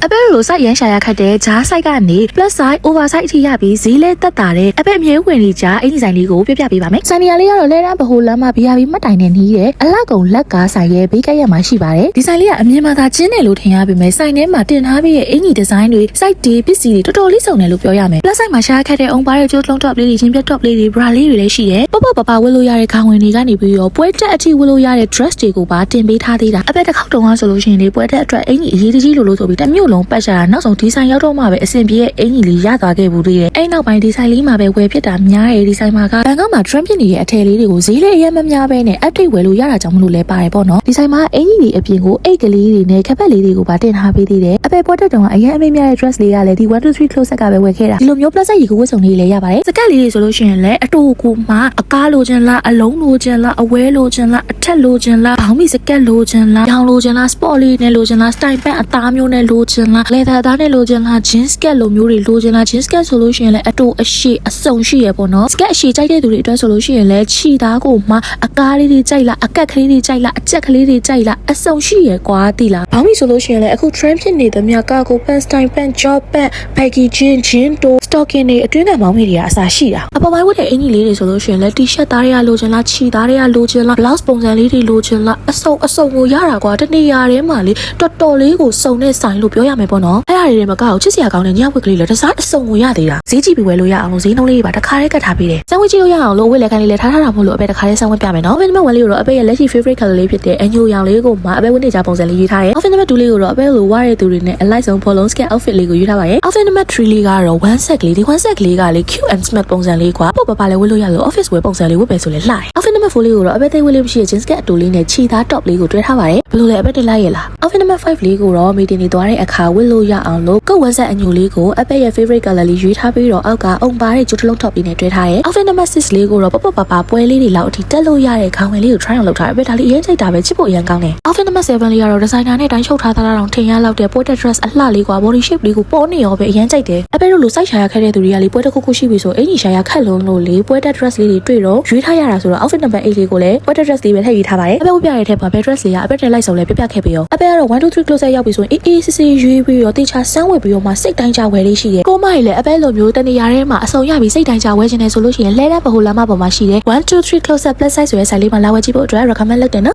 အပဲလိုစိုက်ရန်ရှာရခတ်တဲ့ဂျားစိုက်ကနေ plus size over size အထိရပြီးဈေးလဲတက်တာတဲ့အပဲအမြဲဝင်နေကြအင်ဒီဇိုင်းလေးကိုပြပြပေးပါမယ်။ဆိုင်နေရာလေးကတော့လဲတန်းဗဟိုလမ်းမှာ BRB မှတ်တိုင်နဲ့နီးတဲ့အလောက်ကုံလက်ကားဆိုင်ရဲ့ဘေးကရမှာရှိပါတယ်။ဒီဆိုင်လေးကအမြင်မှာသာကျင်းတယ်လို့ထင်ရပေမဲ့ဆိုင်ထဲမှာတင်ထားပြီးရဲ့အင်ကြီးဒီဇိုင်းတွေ site တွေပစ္စည်းတွေတော်တော်လေးစုံတယ်လို့ပြောရမယ်။ plus size မှာရှာရခတ်တဲ့အုံပါတဲ့ကျိုးလုံး top လေးတွေချင်းပြတ် top လေးတွေ bra လေးတွေလည်းရှိတယ်။ပပဝတ်လို့ရတဲ့ခေါင်းဝင်တွေကနေပြီးတော့ပွဲတက်အထိဝတ်လို့ရတဲ့ dress တွေကိုပါတင်ပေးထားသေးတာ။အပဲတစ်ခေါက်တုံးကဆိုလို့ရှိရင်လေပွဲတက်အတွက်အင်ကြီးအရေးကြီးလို့ဆိုပြီးတစ်မျိုးလုံးပတ်ရှာတာနောက်ဆုံးဒီဆိုင်ရောက်တော့မှပဲအဆင်ပြေတဲ့အင်ကြီးလေးရသွားခဲ့ဘူးသေးတယ်။အဲ့နောက်ပိုင်းဒီဆိုင်လေးမှာပဲဝယ်ဖြစ်တာများတယ်ဒီဆိုင်မှာကဘန်ကောက်မှာ trend ဖြစ်နေတဲ့အထည်လေးတွေကိုဈေးလေးအရင်မများပဲနဲ့ update ဝယ်လို့ရတာကြောင့်မလို့လဲပါတယ်ပေါ့နော်။ဒီဆိုင်မှာအင်ကြီးတွေအပြင်ကိုအိတ်ကလေးတွေနဲ့ခက်ဖက်လေးတွေကိုပါတင်ထားပေးသေးတယ်။အပဲပွဲတက်တုံးကအရင်အမေများတဲ့ dress လေးကလည်းဒီ1 2 3 close ကပဲဝယ်ခဲ့တာဒီလိုမျိုး plus size ရေကိုဝတ်စုံလေးလည်းရပါတယ်။စကတ်လေးတွေဆိုလို့ရှိရင်လည်းအတူကူမှာအကားလိုချင်လားအလုံးလိုချင်လားအဝဲလိုချင်လားအထက်လိုချင်လားဘောင်းမီစကတ်လိုချင်လားရောင်လိုချင်လား sport လေးနဲ့လိုချင်လား style pant အသားမျိုးနဲ့လိုချင်လား leather အသားနဲ့လိုချင်လား jeans skirt လိုမျိုးတွေလိုချင်လား jeans skirt ဆိုလို့ရှိရင်လည်းအတူအရှိအစုံရှိရပေါ့နော် skirt အရှိကြိုက်တဲ့သူတွေအတွက်ဆိုလို့ရှိရင်လည်းခြီသားကိုမှအကားလေးတွေကြိုက်လားအကက်ကလေးတွေကြိုက်လားအချက်ကလေးတွေကြိုက်လားအစုံရှိရကွာတိလားဘောင်းမီဆိုလို့ရှိရင်လည်းအခု trend ဖြစ်နေသမျှကာကို pant style pant job pant baggy jean to stocking တွေအတွင်းကဘောင်းမီတွေကအစားရှိတာအပေါ်ပိုင်းဝတ်တဲ့အင်ကြီးလေးတွေဆိုလို့ရှိရင်လည်း t-shirt သားတွေကလိုချင်လားခြီသားတွေကလိုချင်လား blouse ပုံစံလေးတွေလိုချင်လားအစုံကိုရတာကွာတနေရာထဲမှာလေတော်တော်လေးကိုစုံတဲ့ဆိုင်လို့ပြောရမယ်ပေါ့နော်အဲ့ဒါတွေထဲမှာကောက်ချစ်စရာကောင်းတဲ့ညဝတ်ကလေးလည်းတစားအစုံကိုရသေးတာဈေးကြည့်ပြီးဝယ်လို့ရအောင်လို့ဈေးနှုန်းလေးတွေပါတစ်ခါတည်းကတ်ထားပေးတယ်စမ်းဝတ်ကြည့်လို့ရအောင်လို့ဝတ်လက်ခံလေးလည်းထားတာမို့လို့အပဲတစ်ခါတည်းစမ်းဝတ်ပြမယ်နော် office number 1လေးကိုတော့အပဲရဲ့လက်ရှိ favorite color လေးဖြစ်တဲ့အညိုရောင်လေးကိုမှအပဲဝတ်နေကြပုံစံလေးရေးထားတယ် office number 2လေးကိုတော့အပဲလိုဝါတဲ့သူတွေနဲ့အလိုက်ဆုံး follow scan outfit လေးကိုရေးထားပါတယ် office number 3လေးကတော့ one set လေးဒီ one set လေးကလေ cute and smart ပုံစံလေးကွာပေါ့ပါလည်းဝတ်လို့ရလို့ office wear ပုံစံလေးဝတ်ပဲဆိုလဲလှတယ် office number 4လေးကိုတော့အပဲသိဝတ်လေးမရှိတဲ့ jeans skirt အတူလေးနဲ့ခြီသား top လေးကိုတွဲထားပါတယ်ဘယ်လိုလဲအပဲတက်လိုက်ရလား office number 5လေးကိုတော့ meeting တွေသွားတဲ့အခါဝတ်လို့ရအောင်လို့ကုတ် one set အညိုလေးကိုအပဲရဲ့ favorite color လေးရွေးထားပြီးတော့အောက်ကအုံပါတဲ့ကျိုးတလုံး top လေးနဲ့တွဲထားတယ် outfit number 6လေးကိုတော့ပေါ့ပါပွဲလေးတွေလောက်အထိတက်လို့ရတဲ့ခေါင်းဝင်လေးကို try အောင်လုပ်ထားတယ်ပဲဒါလေးအရင်ချိန်တာပဲချစ်ဖို့အရင်ကောင်းတယ် outfit number 7လေးကတော့ designer နဲ့တိုင်းချုပ်ထားတာတော့ထင်ရလောက်တဲ့ portrait dress အလှလေးကွာ body shape လေးကိုပေါ်နေရောပဲအရင်ကြိုက်တယ်အပဲတို့လိုစိုက်ရှာရခဲ့တဲ့သူတွေကလေပွဲတစ်ခုခုရှိပြီဆိုအင်ကြီးရှာရခက်လုံးလို့လေပွဲတက် dress လေးတွေတွေ့တော့ရွေးထားရတာဆိုတော့ outfit number 8လေးကိုလည်းပွဲတက် dress လေးပဲထည့်ရေးထားပါတယ်အပဲဝပြရတဲ့ထက်မှာပဲ dress လေးကအပဲတက်လိုက်ဆုံးလဲပြခဲ့ပြီးရောအပဲကတော့1 2 3 close ရောက်ပြီဆိုရင်အေးစစ်ရွေးပြီးတော့တေချာစမ်းဝယ်ပြီးတော့မှစိတ်တိုင်းကြဝယ်လေးရှိတယ်ကိုမကြီးလည်းအပဲလိုမျိုးတနေရာထဲမှာအစုံရပြီးစိတ်တိုင်းကြဝယ်ခြင်းနဲ့ဆိုလို့ရှိရင်လဲတဲ့ဗဟိုလမ်းမပေါ်မှာရှိတယ်1 2 3 close up plus size ဆိုတဲ့ဆိုင်လေးမှာလာဝယ်ကြည့်ဖို့အတွက် recommend လုပ်တယ်နော်